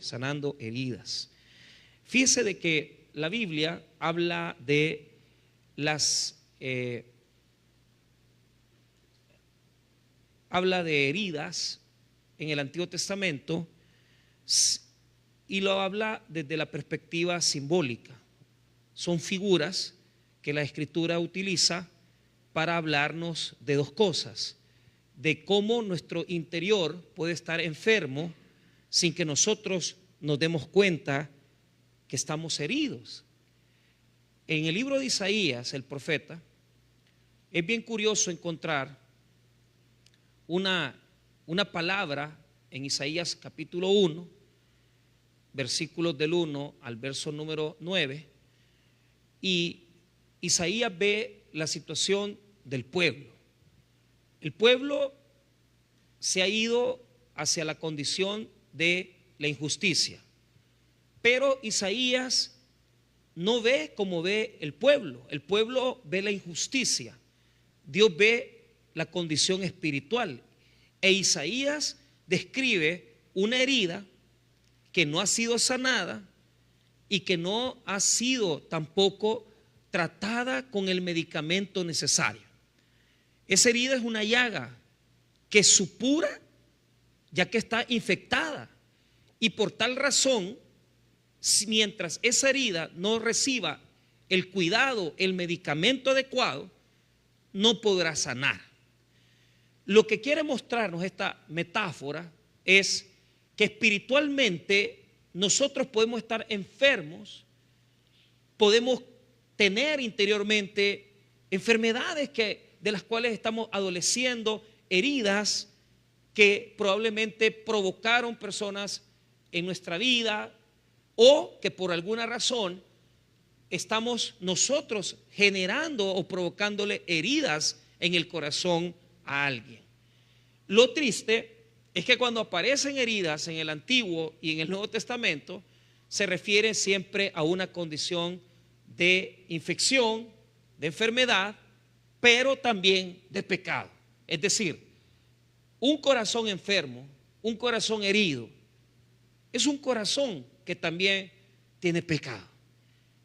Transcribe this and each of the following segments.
sanando heridas. Fíjese de que la Biblia habla de habla de heridas en el Antiguo Testamento y lo habla desde la perspectiva simbólica. Son figuras que la Escritura utiliza para hablarnos de dos cosas: de cómo nuestro interior puede estar enfermo sin que nosotros nos demos cuenta que estamos heridos. En el libro de Isaías, el profeta, es bien curioso encontrar una palabra en Isaías capítulo 1, versículos del 1 al verso número 9, y Isaías ve la situación del pueblo. El pueblo se ha ido hacia la condición de la injusticia, pero Isaías no ve como ve el pueblo ve la injusticia, Dios ve la condición espiritual, e Isaías describe una herida que no ha sido sanada y que no ha sido tampoco tratada con el medicamento necesario. Esa herida es una llaga que supura ya que está infectada, y por tal razón, mientras esa herida no reciba el cuidado, el medicamento adecuado, no podrá sanar. Lo que quiere mostrarnos esta metáfora es que espiritualmente nosotros podemos estar enfermos, podemos tener interiormente enfermedades de las cuales estamos adoleciendo, heridas que probablemente provocaron personas en nuestra vida, o que por alguna razón estamos nosotros generando o provocándole heridas en el corazón a alguien. Lo triste es que cuando aparecen heridas en el Antiguo y en el Nuevo Testamento, se refiere siempre a una condición de infección, de enfermedad, pero también de pecado. Es decir, un corazón enfermo, un corazón herido, es un corazón que también tiene pecado.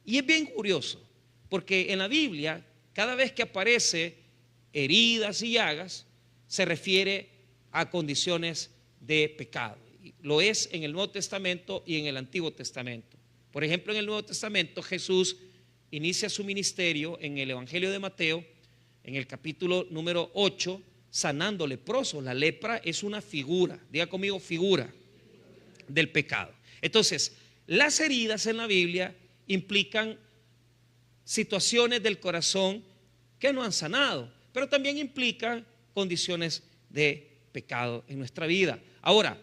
Y es bien curioso, porque en la Biblia, cada vez que aparece heridas y llagas, se refiere a condiciones de pecado. Lo es en el Nuevo Testamento y en el Antiguo Testamento. Por ejemplo, en el Nuevo Testamento Jesús inicia su ministerio en el Evangelio de Mateo, en el capítulo número 8, sanando leprosos. La lepra es una figura, diga conmigo, figura del pecado. Entonces, las heridas en la Biblia implican situaciones del corazón que no han sanado, pero también implican condiciones de pecado en nuestra vida. Ahora,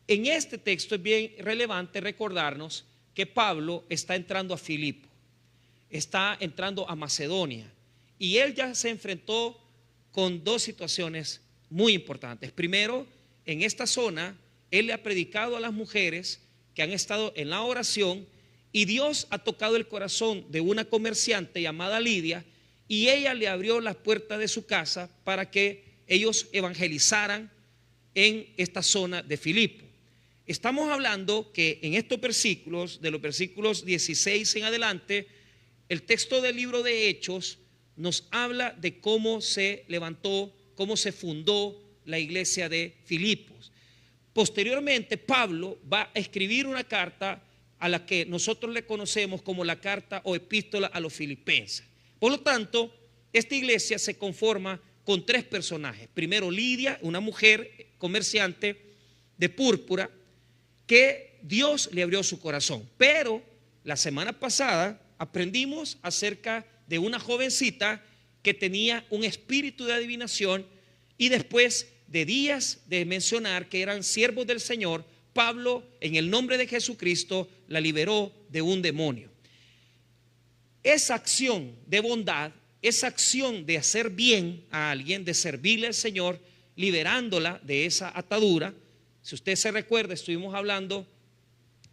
en este texto es bien relevante recordarnos que Pablo está entrando a Filipo, está entrando a Macedonia, y él ya se enfrentó con dos situaciones muy importantes. Primero, en esta zona, él le ha predicado a las mujeres que han estado en la oración, y Dios ha tocado el corazón de una comerciante llamada Lidia, y ella le abrió las puertas de su casa para que ellos evangelizaran en esta zona de Filipo. Estamos hablando que en estos versículos, de los versículos 16 en adelante, el texto del libro de Hechos nos habla de cómo se levantó, cómo se fundó la iglesia de Filipos. Posteriormente, Pablo va a escribir una carta a la que nosotros le conocemos como la carta o epístola a los filipenses. Por lo tanto, esta iglesia se conforma con tres personajes. Primero, Lidia, una mujer comerciante de púrpura que Dios le abrió su corazón. Pero la semana pasada aprendimos acerca de una jovencita que tenía un espíritu de adivinación, y después de días de mencionar que eran siervos del Señor, Pablo, en el nombre de Jesucristo, la liberó de un demonio. Esa acción de bondad, esa acción de hacer bien a alguien, de servirle al Señor, liberándola de esa atadura. Si usted se recuerda, estuvimos hablando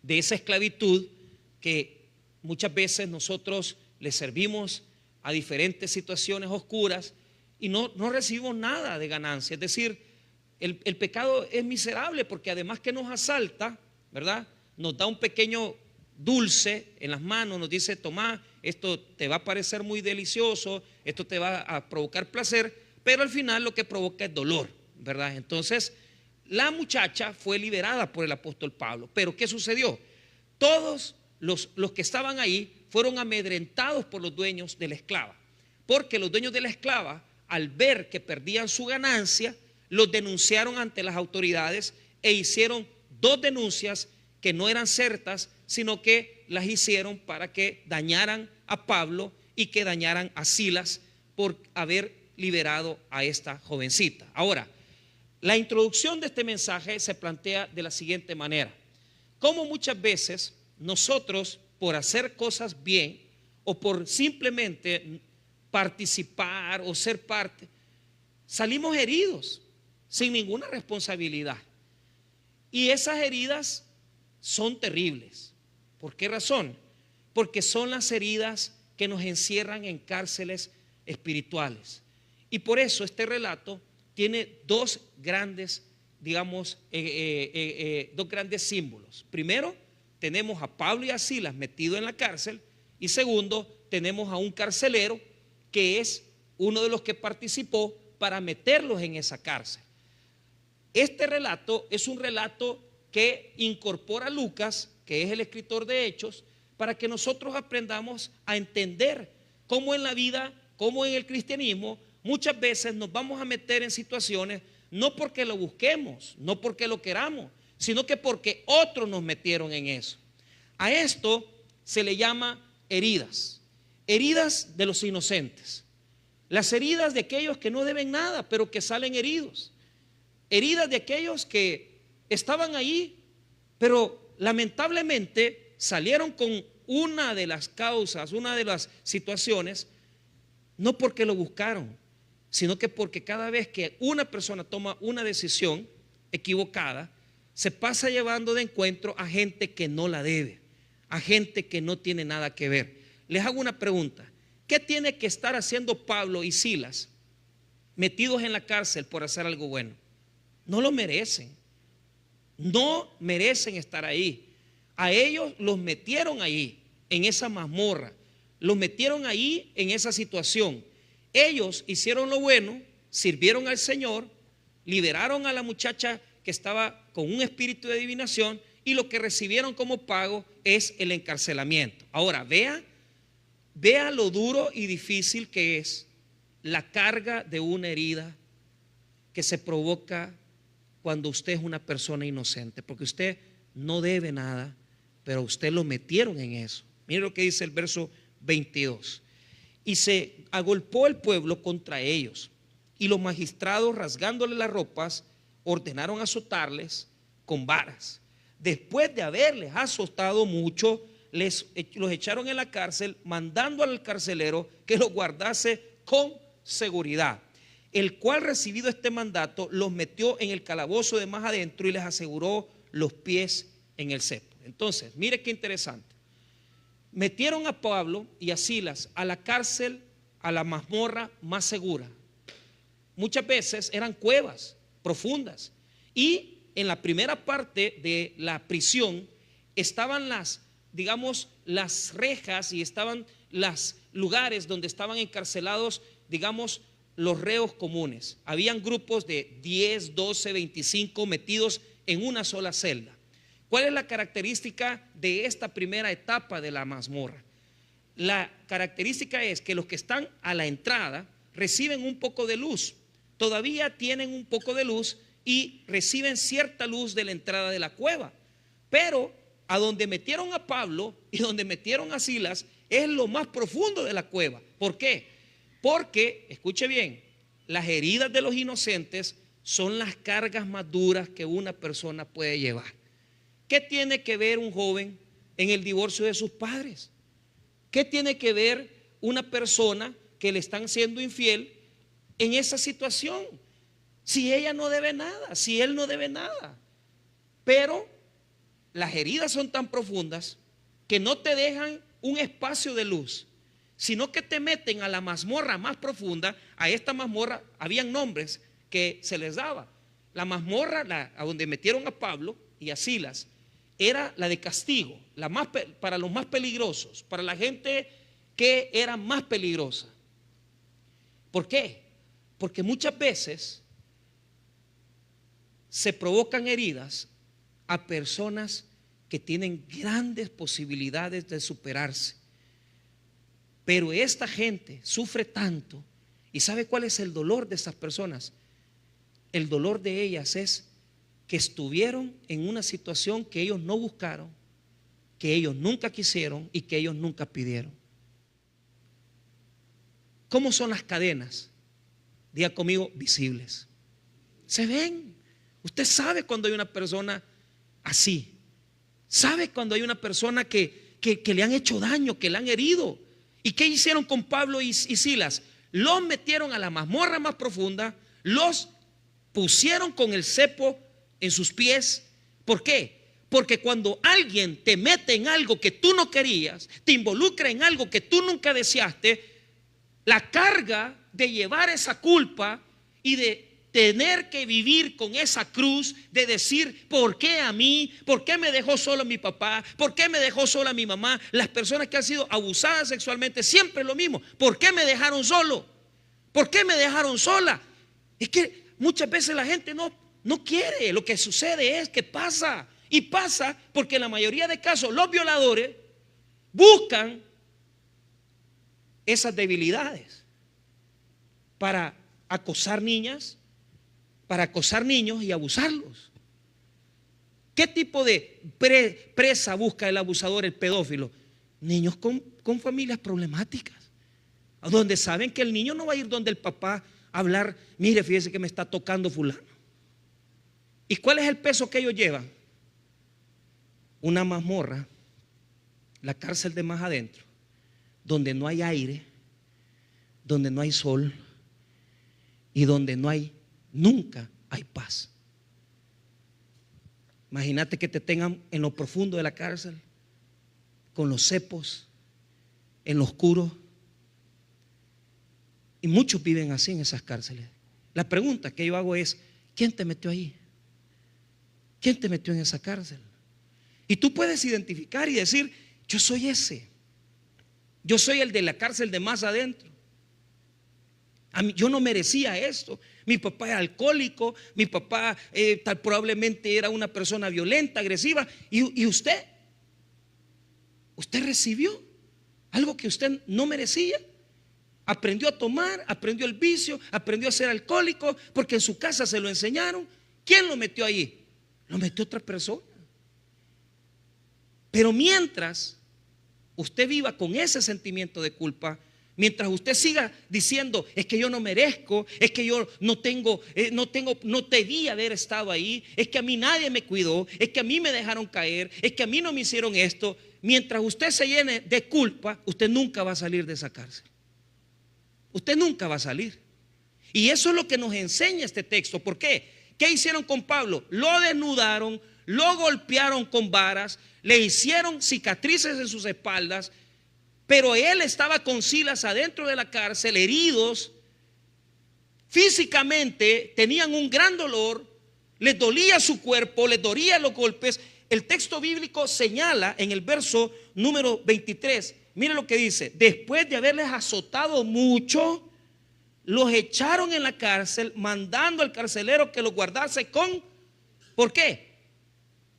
de esa esclavitud que muchas veces nosotros le servimos a diferentes situaciones oscuras y no recibimos nada de ganancia. Es decir, el pecado es miserable porque además que nos asalta, ¿verdad? nos da un pequeño dulce en las manos, nos dice: toma, esto te va a parecer muy delicioso, esto te va a provocar placer, pero al final lo que provoca es dolor, ¿verdad? Entonces la muchacha fue liberada por el apóstol Pablo. Pero ¿qué sucedió? Todos los que estaban ahí fueron amedrentados por los dueños de la esclava, porque los dueños de la esclava, al ver que perdían su ganancia, los denunciaron ante las autoridades e hicieron 2 denuncias que no eran ciertas, sino que las hicieron para que dañaran a Pablo y que dañaran a Silas por haber liberado a esta jovencita. Ahora, la introducción de este mensaje se plantea de la siguiente manera: cómo muchas veces nosotros, por hacer cosas bien o por simplemente participar o ser parte, salimos heridos sin ninguna responsabilidad. Y esas heridas son terribles. ¿Por qué razón? Porque son las heridas que nos encierran en cárceles espirituales. Y por eso este relato tiene 2 grandes, digamos, 2 grandes símbolos. Primero, tenemos a Pablo y a Silas metidos en la cárcel, y segundo, tenemos a un carcelero que es uno de los que participó para meterlos en esa cárcel. Este relato es un relato que incorpora a Lucas, que es el escritor de Hechos, para que nosotros aprendamos a entender cómo en la vida, cómo en el cristianismo, muchas veces nos vamos a meter en situaciones no porque lo busquemos, no porque lo queramos, sino que porque otros nos metieron en eso. A esto se le llama heridas, heridas de los inocentes, las heridas de aquellos que no deben nada, pero que salen heridos, heridas de aquellos que estaban ahí, pero lamentablemente salieron con una de las causas, una de las situaciones, no porque lo buscaron, sino que porque cada vez que una persona toma una decisión equivocada, se pasa llevando de encuentro a gente que no la debe, a gente que no tiene nada que ver. Les hago una pregunta: ¿qué tiene que estar haciendo Pablo y Silas metidos en la cárcel por hacer algo bueno? No lo merecen, no merecen estar ahí. A ellos los metieron ahí, en esa mazmorra, los metieron ahí en esa situación. Ellos hicieron lo bueno, sirvieron al Señor, liberaron a la muchacha que estaba con un espíritu de adivinación, y lo que recibieron como pago es el encarcelamiento. Ahora, vea lo duro y difícil que es la carga de una herida que se provoca cuando usted es una persona inocente, porque usted no debe nada, pero usted lo metieron en eso. Mire lo que dice el verso 22: y se agolpó el pueblo contra ellos, y los magistrados, rasgándole las ropas, ordenaron azotarles con varas. Después de haberles azotado mucho, los echaron en la cárcel, mandando al carcelero que los guardase con seguridad, el cual, recibido este mandato, los metió en el calabozo de más adentro y les aseguró los pies en el cepo. Entonces, mire qué interesante. Metieron a Pablo y a Silas a la cárcel, a la mazmorra más segura. Muchas veces eran cuevas profundas, y en la primera parte de la prisión estaban digamos, las rejas, y estaban los lugares donde estaban encarcelados, digamos, los reos comunes. Habían grupos de 10, 12, 25 metidos en una sola celda. ¿Cuál es la característica de esta primera etapa de la mazmorra? La característica es que los que están a la entrada reciben un poco de luz, todavía tienen un poco de luz y reciben cierta luz de la entrada de la cueva, pero a donde metieron a Pablo y donde metieron a Silas es lo más profundo de la cueva. ¿Por qué? Porque, escuche bien, las heridas de los inocentes son las cargas más duras que una persona puede llevar. ¿Qué tiene que ver un joven en el divorcio de sus padres? ¿Qué tiene que ver una persona que le están siendo infiel en esa situación? Si ella no debe nada, si él no debe nada. Pero las heridas son tan profundas que no te dejan un espacio de luz, sino que te meten a la mazmorra más profunda. A esta mazmorra habían nombres que se les daba. La mazmorra a donde metieron a Pablo y a Silas era la de castigo, para los más peligrosos, para la gente que era más peligrosa. ¿Por qué? Porque muchas veces se provocan heridas a personas que tienen grandes posibilidades de superarse. Pero esta gente sufre tanto. ¿Y sabe cuál es el dolor de estas personas? El dolor de ellas es que estuvieron en una situación que ellos no buscaron, que ellos nunca quisieron y que ellos nunca pidieron. ¿Cómo son las cadenas? Diga conmigo, visibles. Se ven. Usted sabe cuando hay una persona así. Sabe cuando hay una persona que le han hecho daño, que le han herido. ¿Y qué hicieron con Pablo y Silas? Los metieron a la mazmorra más profunda, los pusieron con el cepo en sus pies. ¿Por qué? Porque cuando alguien te mete en algo que tú no querías, te involucra en algo que tú nunca deseaste, la carga de llevar esa culpa y de tener que vivir con esa cruz de decir, ¿por qué a mí? ¿Por qué me dejó solo mi papá? ¿Por qué me dejó sola mi mamá? Las personas que han sido abusadas sexualmente, siempre es lo mismo. ¿Por qué me dejaron solo? ¿Por qué me dejaron sola? Es que muchas veces la gente no quiere. Lo que sucede es que pasa. Y pasa porque en la mayoría de casos los violadores buscan esas debilidades para acosar niñas, para acosar niños y abusarlos. ¿Qué tipo de presa busca el abusador, el pedófilo? Niños con familias problemáticas, donde saben que el niño no va a ir donde el papá a hablar, mire, fíjese que me está tocando fulano. ¿Y cuál es el peso que ellos llevan? Una mazmorra, la cárcel de más adentro, donde no hay aire, donde no hay sol y donde nunca hay paz. Imagínate que te tengan en lo profundo de la cárcel, con los cepos, en lo oscuro. Y muchos viven así en esas cárceles. La pregunta que yo hago es, ¿quién te metió ahí? ¿Quién te metió en esa cárcel? Y tú puedes identificar y decir, yo soy ese. Yo soy el de la cárcel de más adentro. A mí, yo no merecía esto. Mi papá era alcohólico, mi papá probablemente era una persona violenta, agresiva. Y usted recibió algo que usted no merecía. Aprendió a tomar, aprendió el vicio, aprendió a ser alcohólico porque en su casa se lo enseñaron. ¿Quién lo metió ahí? Lo metió otra persona. Pero mientras usted viva con ese sentimiento de culpa, mientras usted siga diciendo, es que yo no merezco, es que yo no debía haber estado ahí, es que a mí nadie me cuidó, es que a mí me dejaron caer, es que a mí no me hicieron esto. Mientras usted se llene de culpa, usted nunca va a salir de esa cárcel. Usted nunca va a salir. Y eso es lo que nos enseña este texto. ¿Por qué? ¿Qué hicieron con Pablo? Lo desnudaron, lo golpearon con varas, le hicieron cicatrices en sus espaldas. Pero él estaba con Silas adentro de la cárcel, heridos, físicamente tenían un gran dolor, les dolía su cuerpo, les dolían los golpes. El texto bíblico señala en el verso número 23, mire lo que dice: después de haberles azotado mucho, los echaron en la cárcel, mandando al carcelero que los guardase con... ¿Por qué?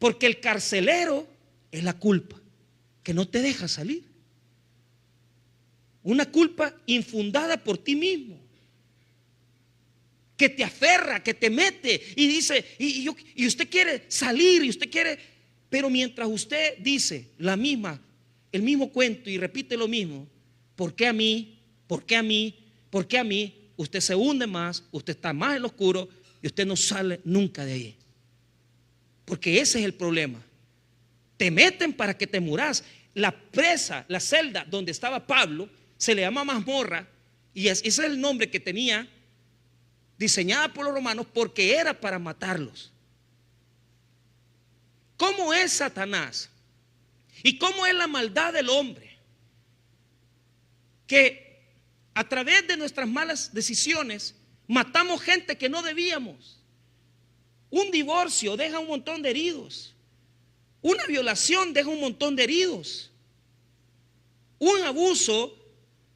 Porque el carcelero es la culpa que no te deja salir. Una culpa infundada por ti mismo, que te aferra, que te mete y dice, y usted quiere salir, y usted quiere, pero mientras usted dice el mismo cuento y repite lo mismo, ¿por qué a mí? ¿Por qué a mí? ¿Por qué a mí? Usted se hunde más, usted está más en lo oscuro y usted no sale nunca de ahí. Porque ese es el problema. Te meten para que te muras. La presa, la celda donde estaba Pablo, se le llama mazmorra, y ese es el nombre que tenía, diseñada por los romanos, porque era para matarlos. ¿Cómo es Satanás? ¿Y cómo es la maldad del hombre? Que a través de nuestras malas decisiones matamos gente que no debíamos. Un divorcio deja un montón de heridos. Una violación deja un montón de heridos. Un abuso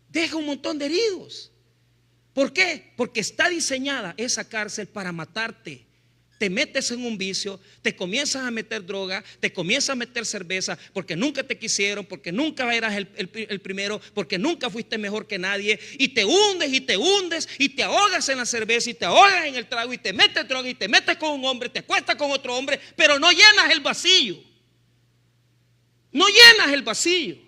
deja un montón de heridos. ¿Por qué? Porque está diseñada esa cárcel para matarte. Te metes en un vicio, te comienzas a meter droga, te comienzas a meter cerveza, porque nunca te quisieron, porque nunca eras el primero, porque nunca fuiste mejor que nadie, y te hundes y te hundes y te ahogas en la cerveza y te ahogas en el trago y te metes droga y te metes con un hombre, te acuestas con otro hombre, pero no llenas el vacío. No llenas el vacío.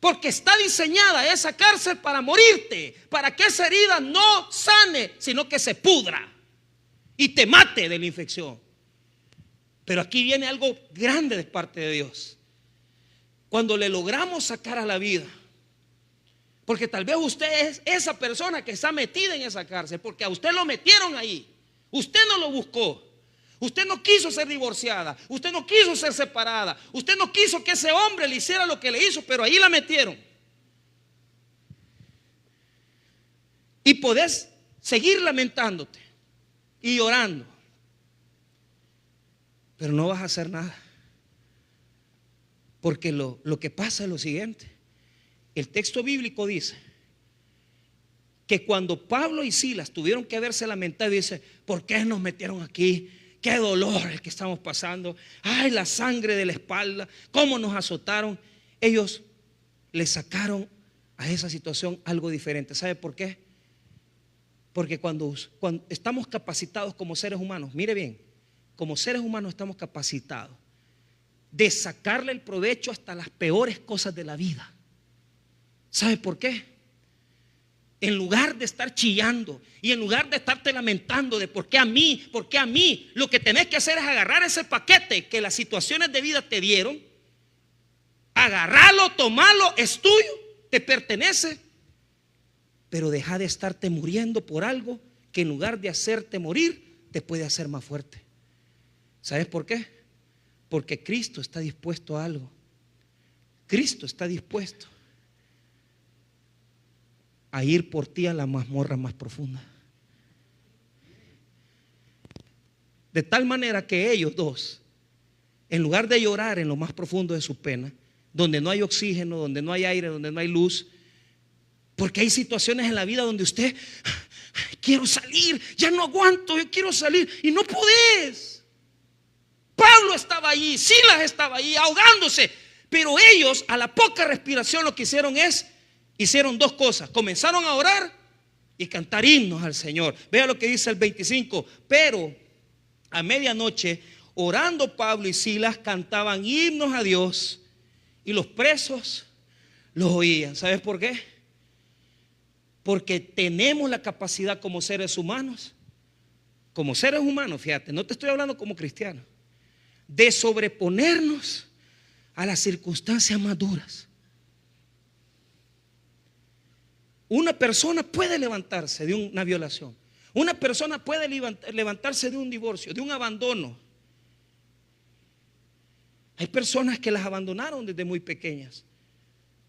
Porque está diseñada esa cárcel para morirte, para que esa herida no sane, sino que se pudra y te mate de la infección. Pero aquí viene algo grande de parte de Dios. Cuando le logramos sacar a la vida, porque tal vez usted es esa persona que está metida en esa cárcel, porque a usted lo metieron ahí, usted no lo buscó. Usted no quiso ser divorciada, usted no quiso ser separada, usted no quiso que ese hombre le hiciera lo que le hizo, pero ahí la metieron. Y podés seguir lamentándote y llorando, pero no vas a hacer nada. Porque lo que pasa es lo siguiente. El texto bíblico dice que cuando Pablo y Silas tuvieron que haberse lamentado, dice: ¿por qué nos metieron aquí? Qué dolor el que estamos pasando. Ay, la sangre de la espalda, cómo nos azotaron. Ellos le sacaron a esa situación algo diferente. ¿Sabe por qué? Porque cuando estamos capacitados como seres humanos, mire bien, como seres humanos estamos capacitados de sacarle el provecho hasta las peores cosas de la vida. ¿Sabe por qué? En lugar de estar chillando y en lugar de estarte lamentando de por qué a mí, lo que tenés que hacer es agarrar ese paquete que las situaciones de vida te dieron, agarrarlo, tomarlo, es tuyo, te pertenece, pero deja de estarte muriendo por algo que en lugar de hacerte morir te puede hacer más fuerte. ¿Sabes por qué? Porque Cristo está dispuesto a algo. Cristo está dispuesto a ir por ti a la mazmorra más profunda. De tal manera que ellos dos, en lugar de llorar en lo más profundo de su pena, donde no hay oxígeno, donde no hay aire, donde no hay luz, porque hay situaciones en la vida donde usted: quiero salir, ya no aguanto, yo quiero salir, y no podés. Pablo estaba allí, Silas estaba allí ahogándose, pero ellos a la poca respiración lo que hicieron dos cosas: comenzaron a orar y cantar himnos al Señor. Vea lo que dice el 25. Pero a medianoche, orando Pablo y Silas, cantaban himnos a Dios y los presos los oían. ¿Sabes por qué? Porque tenemos la capacidad como seres humanos, fíjate, no te estoy hablando como cristiano, de sobreponernos a las circunstancias más duras. Una persona puede levantarse de una violación. Una persona puede levantarse de un divorcio, de un abandono. Hay personas que las abandonaron desde muy pequeñas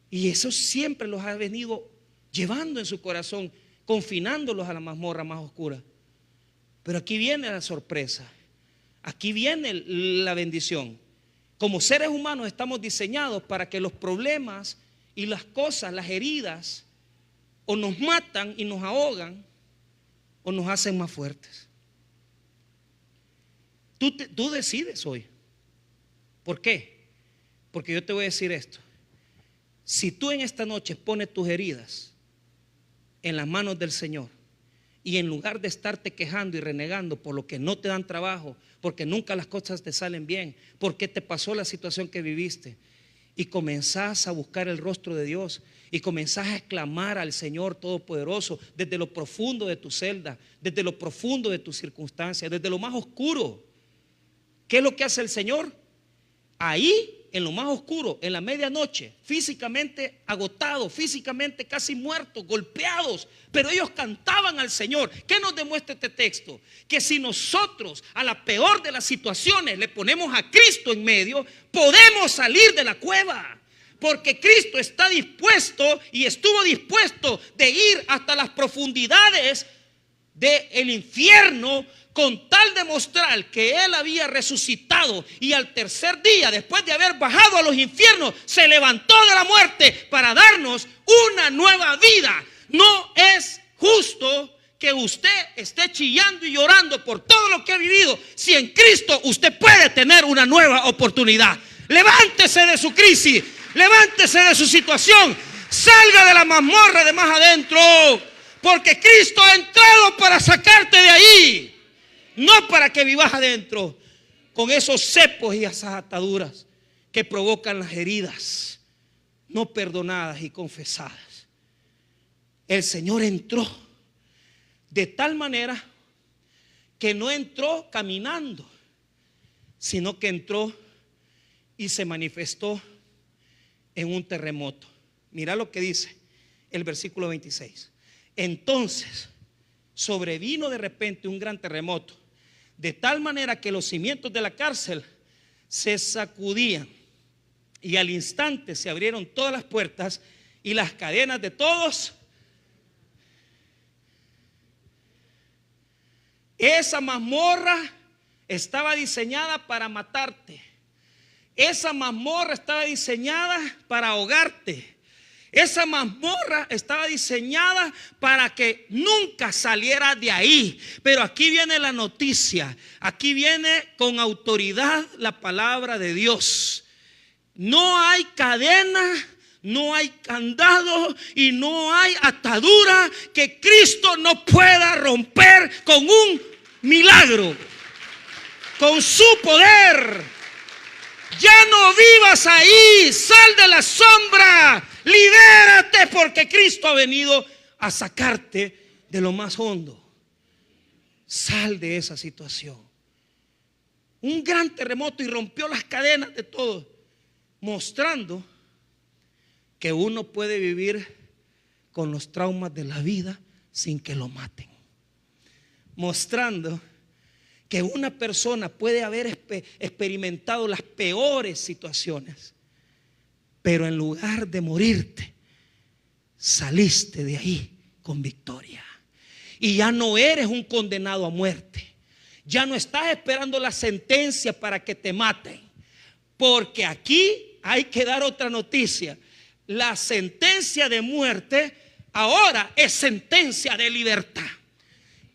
y eso siempre los ha venido llevando en su corazón, confinándolos a la mazmorra más oscura. Pero aquí viene la sorpresa. Aquí viene la bendición. Como seres humanos estamos diseñados para que los problemas y las cosas, las heridas, o nos matan y nos ahogan o nos hacen más fuertes. Tú decides hoy. ¿Por qué? Porque yo te voy a decir esto: si tú en esta noche pones tus heridas en las manos del Señor y en lugar de estarte quejando y renegando por lo que no te dan trabajo, porque nunca las cosas te salen bien, porque te pasó la situación que viviste, y comenzás a buscar el rostro de Dios y comenzás a exclamar al Señor Todopoderoso desde lo profundo de tu celda, desde lo profundo de tus circunstancias, desde lo más oscuro. ¿Qué es lo que hace el Señor? Ahí, en lo más oscuro, en la medianoche, físicamente agotados, físicamente casi muertos, golpeados, pero ellos cantaban al Señor. ¿Qué nos demuestra este texto? Que si nosotros a la peor de las situaciones le ponemos a Cristo en medio, podemos salir de la cueva. Porque Cristo está dispuesto y estuvo dispuesto de ir hasta las profundidades del infierno con tal de mostrar que Él había resucitado y al tercer día, después de haber bajado a los infiernos, se levantó de la muerte para darnos una nueva vida. No es justo que usted esté chillando y llorando por todo lo que ha vivido, si en Cristo usted puede tener una nueva oportunidad. Levántese de su crisis, levántese de su situación, salga de la mazmorra de más adentro, porque Cristo ha entrado para sacarte de ahí, no para que vivas adentro con esos cepos y esas ataduras que provocan las heridas no perdonadas y confesadas. El Señor entró de tal manera que no entró caminando, sino que entró y se manifestó en un terremoto. Mira lo que dice el versículo 26. Entonces sobrevino de repente un gran terremoto, de tal manera que los cimientos de la cárcel se sacudían, y al instante se abrieron todas las puertas y las cadenas de todos. Esa mazmorra estaba diseñada para matarte. Esa mazmorra estaba diseñada para ahogarte. Esa mazmorra estaba diseñada para que nunca saliera de ahí. Pero aquí viene la noticia. Aquí viene con autoridad la palabra de Dios. No hay cadena, no hay candado y no hay atadura que Cristo no pueda romper con un milagro, con su poder. Ya no vivas ahí, sal de la sombra, libérate, porque Cristo ha venido a sacarte de lo más hondo. Sal de esa situación. Un gran terremoto y rompió las cadenas de todos, mostrando que uno puede vivir con los traumas de la vida sin que lo maten. Mostrando que una persona puede haber experimentado las peores situaciones, pero en lugar de morirte, saliste de ahí con victoria. Y ya no eres un condenado a muerte. Ya no estás esperando la sentencia para que te maten. Porque aquí hay que dar otra noticia. La sentencia de muerte ahora es sentencia de libertad.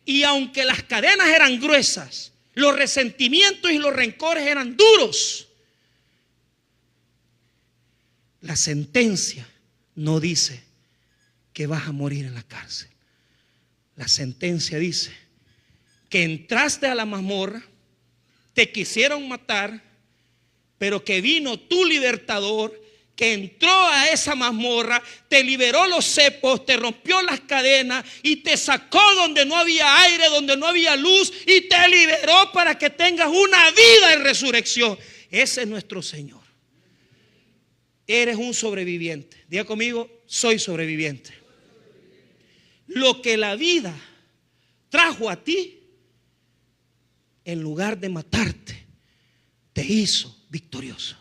Y aunque las cadenas eran gruesas, los resentimientos y los rencores eran duros, la sentencia no dice que vas a morir en la cárcel. La sentencia dice que entraste a la mazmorra, te quisieron matar, pero que vino tu libertador, que entró a esa mazmorra, te liberó los cepos, te rompió las cadenas y te sacó donde no había aire, donde no había luz, y te liberó para que tengas una vida en resurrección. Ese es nuestro Señor. Eres un sobreviviente. Diga conmigo, soy sobreviviente. Lo que la vida trajo a ti, en lugar de matarte, te hizo victorioso.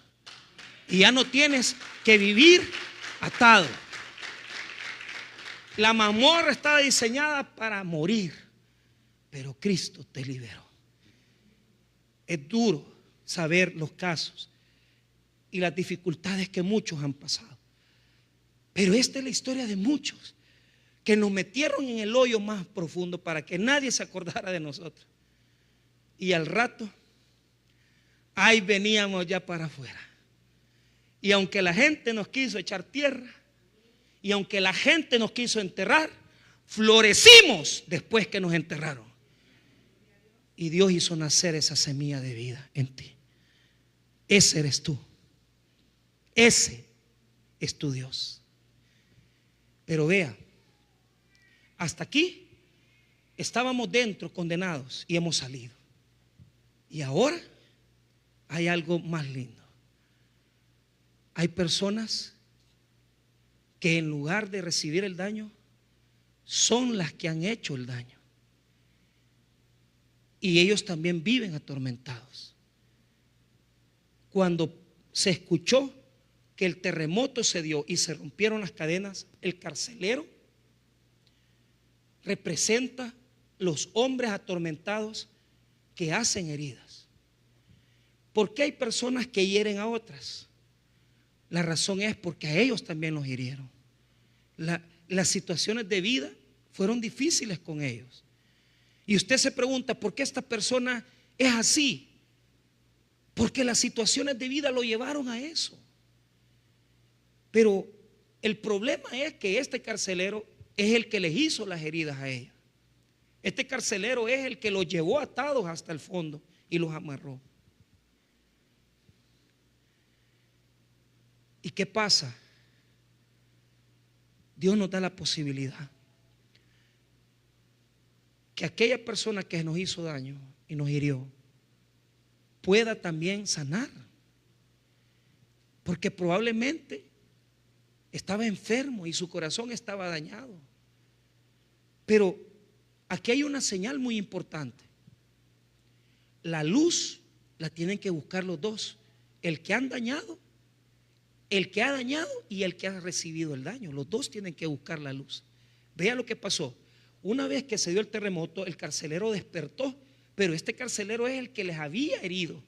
Y ya no tienes que vivir atado. La mazmorra estaba diseñada para morir, pero Cristo te liberó. Es duro saber los casos y las dificultades que muchos han pasado, pero esta es la historia de muchos que nos metieron en el hoyo más profundo para que nadie se acordara de nosotros. Y al rato, ahí veníamos ya para afuera. Y aunque la gente nos quiso echar tierra, y aunque la gente nos quiso enterrar, florecimos después que nos enterraron. Y Dios hizo nacer esa semilla de vida en ti. Ese eres tú. Ese es tu Dios. Pero vea, hasta aquí estábamos dentro condenados y hemos salido. Y ahora hay algo más lindo. Hay personas que en lugar de recibir el daño, son las que han hecho el daño. Y ellos también viven atormentados. Cuando se escuchó que el terremoto se dio y se rompieron las cadenas, el carcelero representa los hombres atormentados que hacen heridas. ¿Por qué hay personas que hieren a otras? La razón es porque a ellos también los hirieron. Las situaciones de vida fueron difíciles con ellos. Y usted se pregunta, ¿por qué esta persona es así? Porque las situaciones de vida lo llevaron a eso. Pero el problema es que este carcelero es el que les hizo las heridas a ellos. Este carcelero es el que los llevó atados hasta el fondo y los amarró. ¿Y qué pasa? Dios nos da la posibilidad que aquella persona que nos hizo daño y nos hirió pueda también sanar, porque probablemente estaba enfermo y su corazón estaba dañado. Pero aquí hay una señal muy importante. La luz la tienen que buscar los dos, el que han dañado, el que ha dañado y el que ha recibido el daño. Los dos tienen que buscar la luz. Vea lo que pasó. Una vez que se dio el terremoto, el carcelero despertó, pero este carcelero es el que les había herido.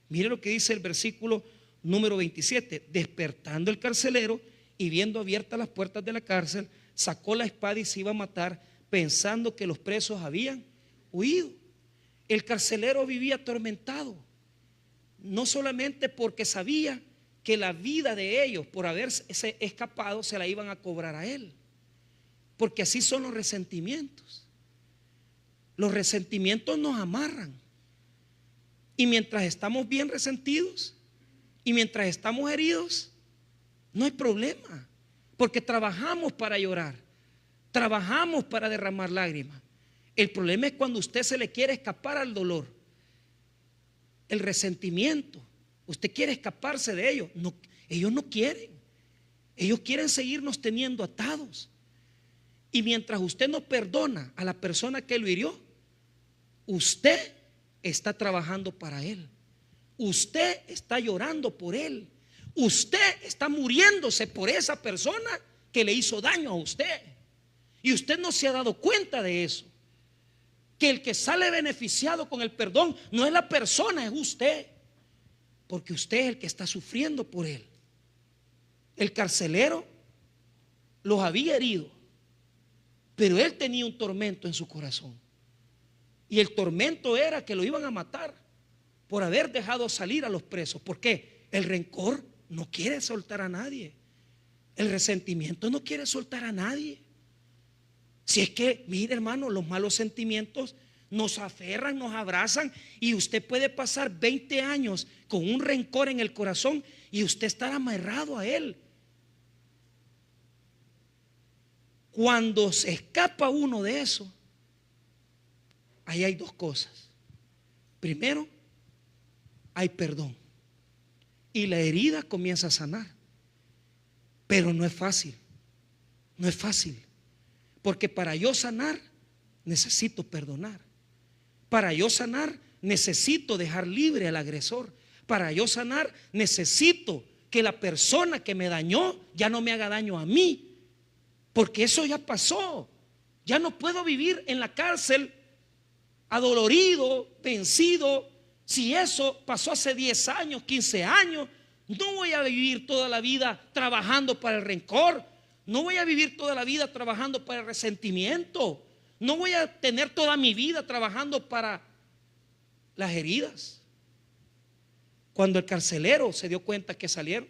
Mire lo que dice el versículo número 27. Despertando el carcelero y viendo abiertas las puertas de la cárcel, sacó la espada y se iba a matar, pensando que los presos habían huido. El carcelero vivía atormentado, no solamente porque sabía que la vida de ellos por haberse escapado se la iban a cobrar a él, porque así son los resentimientos. Los resentimientos nos amarran, y mientras estamos bien resentidos y mientras estamos heridos, no hay problema, porque trabajamos para llorar, trabajamos para derramar lágrimas. El problema es cuando usted se le quiere escapar al dolor, el resentimiento. Usted quiere escaparse de ellos. No, ellos no quieren. Ellos quieren seguirnos teniendo atados. Y mientras usted no perdona a la persona que lo hirió, usted está trabajando para él. Usted está llorando por él. Usted está muriéndose por esa persona que le hizo daño a usted. Y usted no se ha dado cuenta de eso. Que el que sale beneficiado con el perdón no es la persona, es usted. Porque usted es el que está sufriendo por él. El carcelero los había herido, pero él tenía un tormento en su corazón. Y el tormento era que lo iban a matar por haber dejado salir a los presos. ¿Por qué? El rencor no quiere soltar a nadie. El resentimiento no quiere soltar a nadie. Si es que, mire hermano, los malos sentimientos nos aferran, nos abrazan, y usted puede pasar 20 años con un rencor en el corazón y usted estar amarrado a él. Cuando se escapa uno de eso, ahí hay dos cosas. Primero, hay perdón y la herida comienza a sanar. Pero no es fácil, no es fácil, porque para yo sanar necesito perdonar. Para yo sanar necesito dejar libre al agresor. Para yo sanar necesito que la persona que me dañó ya no me haga daño a mí, porque eso ya pasó. Ya no puedo vivir en la cárcel adolorido, vencido. Si eso pasó hace 10 años, 15 años, no voy a vivir toda la vida trabajando para el rencor. No voy a vivir toda la vida trabajando para el resentimiento. No voy a tener toda mi vida trabajando para las heridas. Cuando el carcelero se dio cuenta que salieron,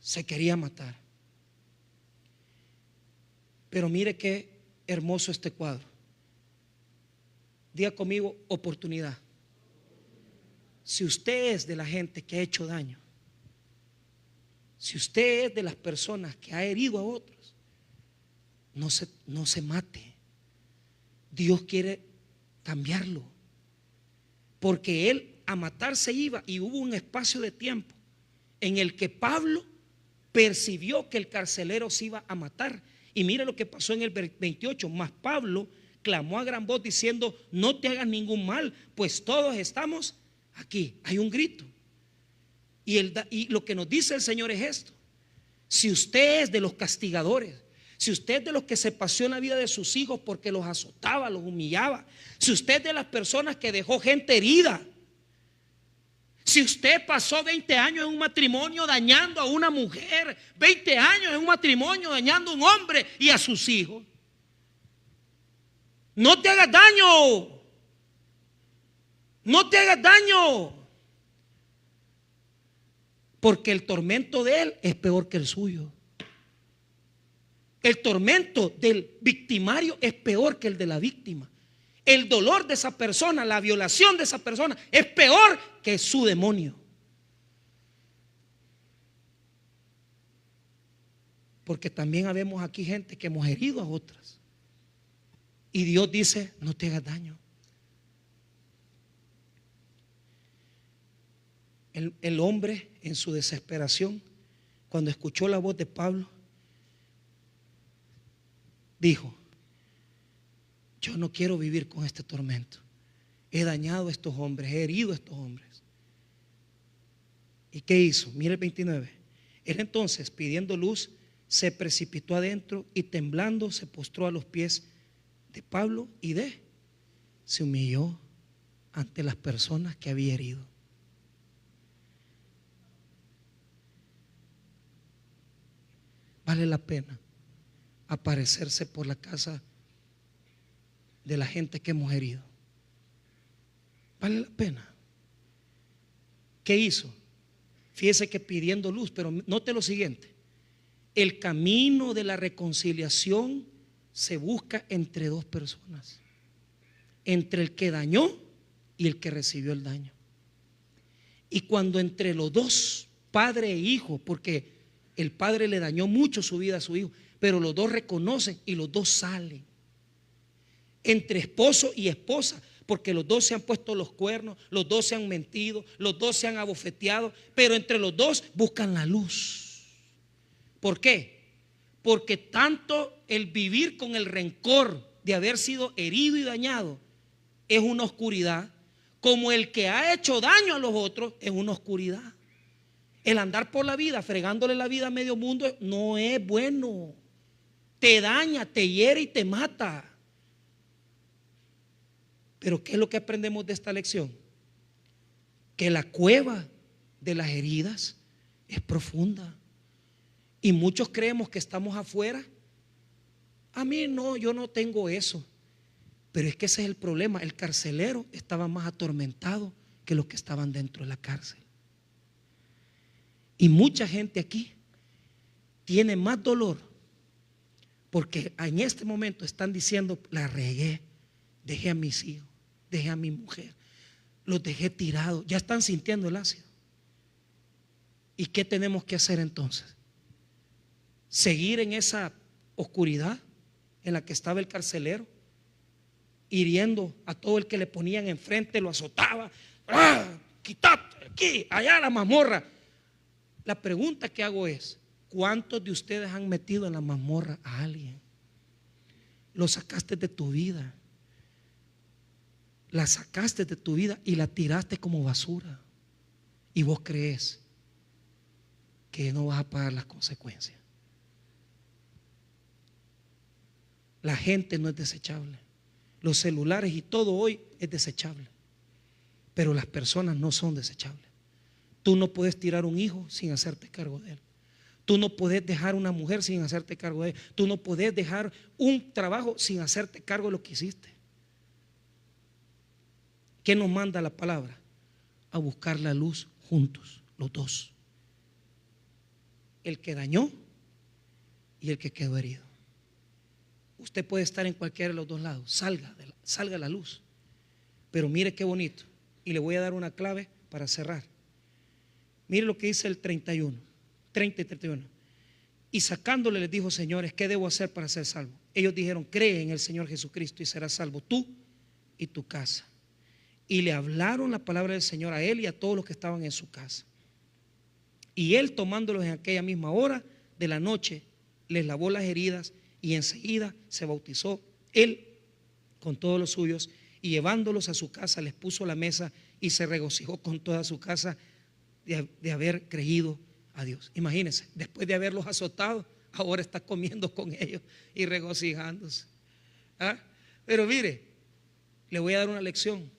se quería matar. Pero mire qué hermoso este cuadro. Diga conmigo, oportunidad. Si usted es de la gente que ha hecho daño, si usted es de las personas que ha herido a otros, no se mate. Dios quiere cambiarlo, porque él a matar se iba, y hubo un espacio de tiempo en el que Pablo percibió que el carcelero se iba a matar. Y mire lo que pasó en el 28. Mas Pablo clamó a gran voz diciendo: no te hagas ningún mal, pues todos estamos aquí. Hay un grito. Y lo que nos dice el Señor es esto: si usted es de los castigadores, si usted es de los que se pasó en la vida de sus hijos porque los azotaba, los humillaba, si usted es de las personas que dejó gente herida, si usted pasó 20 años en un matrimonio dañando a una mujer, 20 años en un matrimonio dañando a un hombre y a sus hijos, no te hagas daño. No te hagas daño. Porque el tormento de él es peor que el suyo. El tormento del victimario es peor que el de la víctima. El dolor de esa persona, la violación de esa persona es peor que su demonio. Porque también habemos aquí gente que hemos herido a otras. Y Dios dice, no te hagas daño. El hombre en su desesperación, cuando escuchó la voz de Pablo, dijo: yo no quiero vivir con este tormento. He dañado a estos hombres, he herido a estos hombres. ¿Y qué hizo? Mire el 29. Él entonces, pidiendo luz, se precipitó adentro y temblando se postró a los pies de Pablo y se humilló ante las personas que había herido. Vale la pena aparecerse por la casa de la gente que hemos herido. Vale la pena. ¿Qué hizo? Fíjese que pidiendo luz, pero note lo siguiente: el camino de la reconciliación se busca entre dos personas, entre el que dañó y el que recibió el daño. Y cuando entre los dos, padre e hijo, porque el padre le dañó mucho su vida a su hijo, pero los dos reconocen y los dos salen. Entre esposo y esposa, porque los dos se han puesto los cuernos, los dos se han mentido, los dos se han abofeteado, pero entre los dos buscan la luz. ¿Por qué? Porque tanto el vivir con el rencor de haber sido herido y dañado es una oscuridad, como el que ha hecho daño a los otros es una oscuridad. El andar por la vida fregándole la vida a medio mundo no es bueno. Te daña, te hiere y te mata. Pero ¿qué es lo que aprendemos de esta lección? Que la cueva de las heridas es profunda. Y muchos creemos que estamos afuera. A mí no, yo no tengo eso. Pero es que ese es el problema. El carcelero estaba más atormentado que los que estaban dentro de la cárcel. Y mucha gente aquí tiene más dolor porque en este momento están diciendo: la regué, dejé a mis hijos, dejé a mi mujer, los dejé tirados. Ya están sintiendo el ácido. ¿Y qué tenemos que hacer entonces? ¿Seguir en esa oscuridad en la que estaba el carcelero, hiriendo a todo el que le ponían enfrente, lo azotaba? ¡Ah! Quítate aquí, allá la mazmorra. La pregunta que hago es: ¿cuántos de ustedes han metido en la mazmorra a alguien? Lo sacaste de tu vida, la sacaste de tu vida y la tiraste como basura, y vos crees que no vas a pagar las consecuencias. La gente no es desechable. Los celulares y todo hoy es desechable, pero las personas no son desechables. Tú no puedes tirar un hijo sin hacerte cargo de él. Tú no puedes dejar una mujer sin hacerte cargo de él. Tú no puedes dejar un trabajo sin hacerte cargo de lo que hiciste. ¿Qué nos manda la palabra? A buscar la luz juntos, los dos. El que dañó y el que quedó herido. Usted puede estar en cualquiera de los dos lados. Salga a la luz. Pero mire qué bonito. Y le voy a dar una clave para cerrar. Mire lo que dice el 30 y 31. Y sacándole les dijo: señores, ¿qué debo hacer para ser salvo? Ellos dijeron: cree en el Señor Jesucristo y serás salvo tú y tu casa. Y le hablaron la palabra del Señor a él y a todos los que estaban en su casa. Y él, tomándolos en aquella misma hora de la noche, les lavó las heridas y enseguida se bautizó él con todos los suyos, y llevándolos a su casa les puso la mesa y se regocijó con toda su casa de haber creído a Dios. Imagínense, después de haberlos azotado, ahora está comiendo con ellos y regocijándose. ¿Ah? Pero mire, le voy a dar una lección.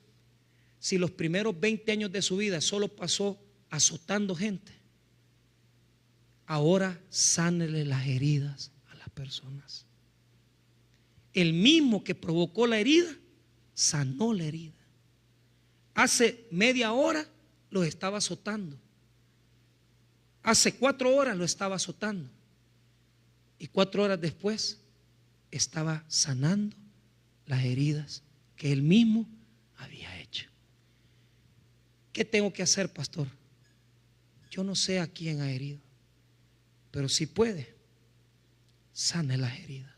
Si los primeros 20 años de su vida solo pasó azotando gente, ahora sánele las heridas a las personas. El mismo que provocó la herida, sanó la herida. Hace media hora lo estaba azotando. Hace 4 horas lo estaba azotando. Y 4 horas después estaba sanando las heridas que él mismo había hecho. ¿Qué tengo que hacer, pastor? Yo no sé a quién ha herido, pero si puede, sane las heridas.